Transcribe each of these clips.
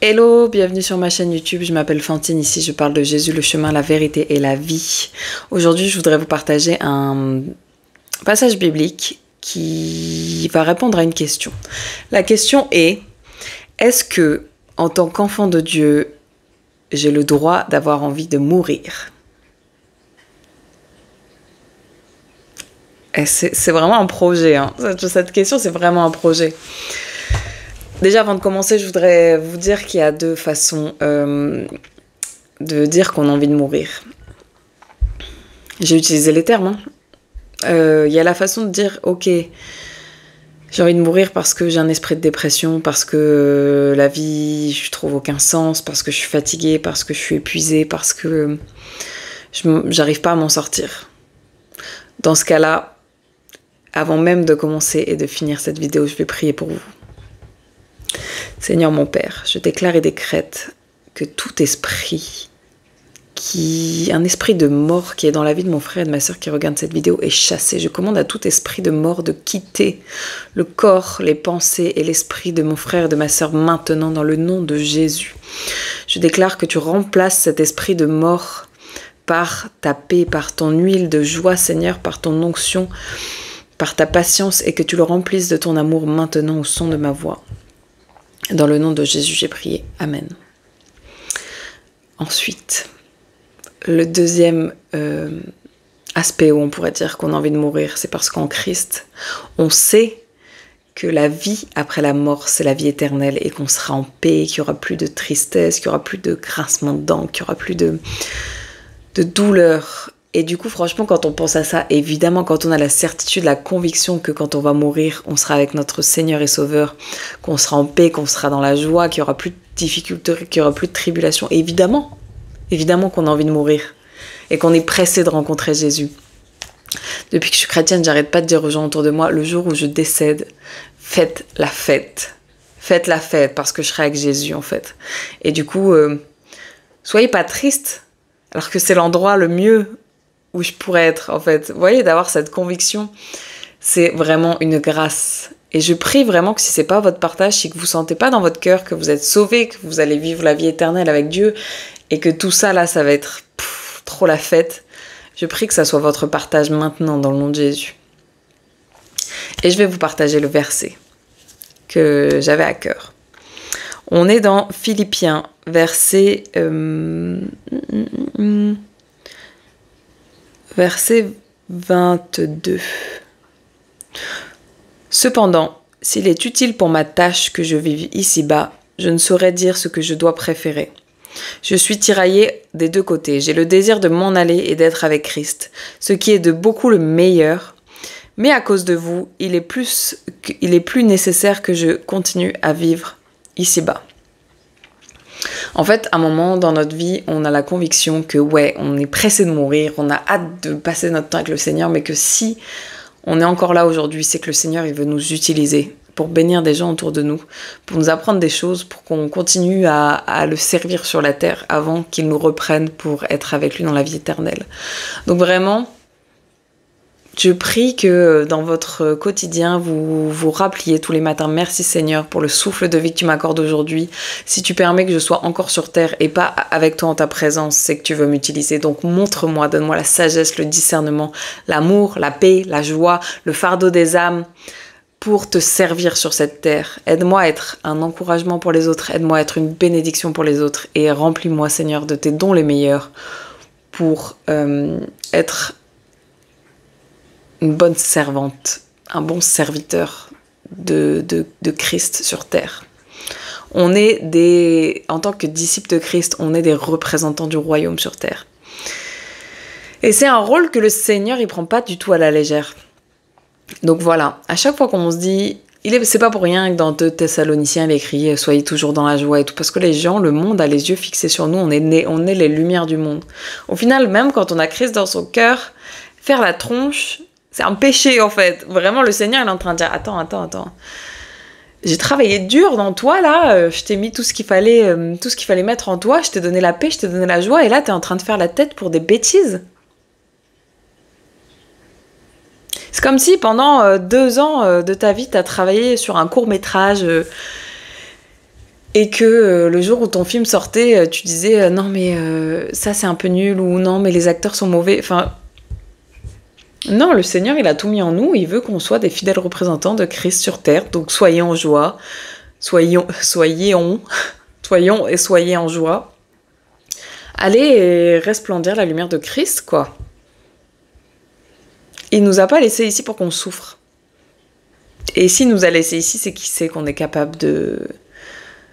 Hello, bienvenue sur ma chaîne YouTube, je m'appelle Fantine, ici je parle de Jésus, le chemin, la vérité et la vie. Aujourd'hui je voudrais vous partager un passage biblique qui va répondre à une question. La question est-ce que en tant qu'enfant de Dieu, j'ai le droit d'avoir envie de mourir? C'est vraiment un projet, hein. Cette question c'est vraiment un projet. Déjà, avant de commencer, je voudrais vous dire qu'il y a deux façons de dire qu'on a envie de mourir. J'ai utilisé les termes. Il y a la façon de dire, ok, j'ai envie de mourir parce que j'ai un esprit de dépression, parce que la vie, je trouve aucun sens, parce que je suis fatiguée, parce que je suis épuisée, parce que j'arrive pas à m'en sortir. Dans ce cas-là, avant même de commencer et de finir cette vidéo, je vais prier pour vous. Seigneur mon Père, je déclare et décrète que tout esprit, un esprit de mort qui est dans la vie de mon frère et de ma soeur qui regarde cette vidéo est chassé. Je commande à tout esprit de mort de quitter le corps, les pensées et l'esprit de mon frère et de ma soeur maintenant dans le nom de Jésus. Je déclare que tu remplaces cet esprit de mort par ta paix, par ton huile de joie Seigneur, par ton onction, par ta patience et que tu le remplisses de ton amour maintenant au son de ma voix. Dans le nom de Jésus, j'ai prié. Amen. Ensuite, le deuxième aspect où on pourrait dire qu'on a envie de mourir, c'est parce qu'en Christ, on sait que la vie après la mort, c'est la vie éternelle et qu'on sera en paix, qu'il n'y aura plus de tristesse, qu'il n'y aura plus de grincement de dents, qu'il n'y aura plus de douleur. Et du coup, franchement, quand on pense à ça, évidemment, quand on a la certitude, la conviction que quand on va mourir, on sera avec notre Seigneur et Sauveur, qu'on sera en paix, qu'on sera dans la joie, qu'il n'y aura plus de difficultés, qu'il n'y aura plus de tribulations, évidemment qu'on a envie de mourir et qu'on est pressé de rencontrer Jésus. Depuis que je suis chrétienne, j'arrête pas de dire aux gens autour de moi, le jour où je décède, faites la fête. Faites la fête parce que je serai avec Jésus, en fait. Et du coup, soyez pas tristes, alors que c'est l'endroit le mieux où je pourrais être, en fait. Vous voyez, d'avoir cette conviction, c'est vraiment une grâce. Et je prie vraiment que si c'est pas votre partage, si que vous sentez pas dans votre cœur que vous êtes sauvés, que vous allez vivre la vie éternelle avec Dieu, et que tout ça, là, ça va être trop la fête, je prie que ça soit votre partage maintenant, dans le nom de Jésus. Et je vais vous partager le verset que j'avais à cœur. On est dans Philippiens, verset... Verset 22. Cependant, s'il est utile pour ma tâche que je vive ici-bas, je ne saurais dire ce que je dois préférer. Je suis tiraillée des deux côtés. J'ai le désir de m'en aller et d'être avec Christ, ce qui est de beaucoup le meilleur. Mais à cause de vous, il est plus nécessaire que je continue à vivre ici-bas. En fait, à un moment dans notre vie, on a la conviction que ouais, on est pressé de mourir, on a hâte de passer notre temps avec le Seigneur, mais que si on est encore là aujourd'hui, c'est que le Seigneur, il veut nous utiliser pour bénir des gens autour de nous, pour nous apprendre des choses, pour qu'on continue à le servir sur la terre avant qu'il nous reprenne pour être avec lui dans la vie éternelle. Donc vraiment, je prie que dans votre quotidien, vous vous rappeliez tous les matins, merci Seigneur pour le souffle de vie que tu m'accordes aujourd'hui. Si tu permets que je sois encore sur terre et pas avec toi en ta présence, c'est que tu veux m'utiliser. Donc montre-moi, donne-moi la sagesse, le discernement, l'amour, la paix, la joie, le fardeau des âmes pour te servir sur cette terre. Aide-moi à être un encouragement pour les autres, aide-moi à être une bénédiction pour les autres et remplis-moi Seigneur de tes dons les meilleurs pour être une bonne servante, un bon serviteur de Christ sur terre. On est en tant que disciples de Christ, on est des représentants du royaume sur terre. Et c'est un rôle que le Seigneur, il prend pas du tout à la légère. Donc voilà, à chaque fois qu'on se dit, c'est pas pour rien que dans 2 Thessaloniciens, il est écrit « Soyez toujours dans la joie » et tout, parce que les gens, le monde a les yeux fixés sur nous, on est les lumières du monde. Au final, même quand on a Christ dans son cœur, faire la tronche, c'est un péché en fait. Vraiment, le Seigneur il est en train de dire attends. J'ai travaillé dur dans toi là, je t'ai mis tout ce qu'il fallait mettre en toi, je t'ai donné la paix, je t'ai donné la joie, et là t'es en train de faire la tête pour des bêtises. C'est comme si pendant 2 ans de ta vie, t'as travaillé sur un court-métrage Et que le jour où ton film sortait, tu disais non mais ça c'est un peu nul ou non mais les acteurs sont mauvais. Enfin, non, le Seigneur il a tout mis en nous, il veut qu'on soit des fidèles représentants de Christ sur terre. Donc soyez en joie, soyons et soyez en joie. Allez et resplendir la lumière de Christ, quoi. Il nous a pas laissé ici pour qu'on souffre. Et s'il nous a laissé ici, c'est qu'il sait qu'on est capable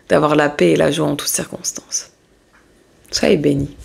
d'avoir la paix et la joie en toutes circonstances. Soyez bénis.